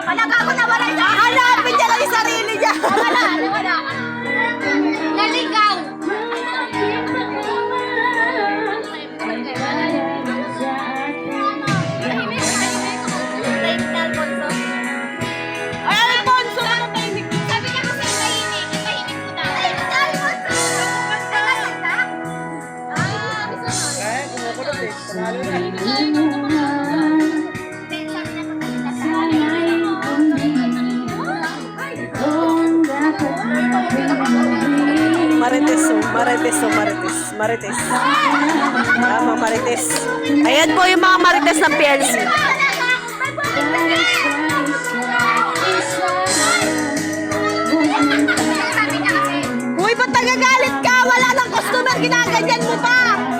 Palagago na wala niya. Hanapin niya lang yung sarili niya. Wala. Naligaw. Marites. Mga Marites. Ayan po yung mga Marites ng PLC. Uy, ba't nagagalit ka? Wala ng customer, ginaganyan mo pa.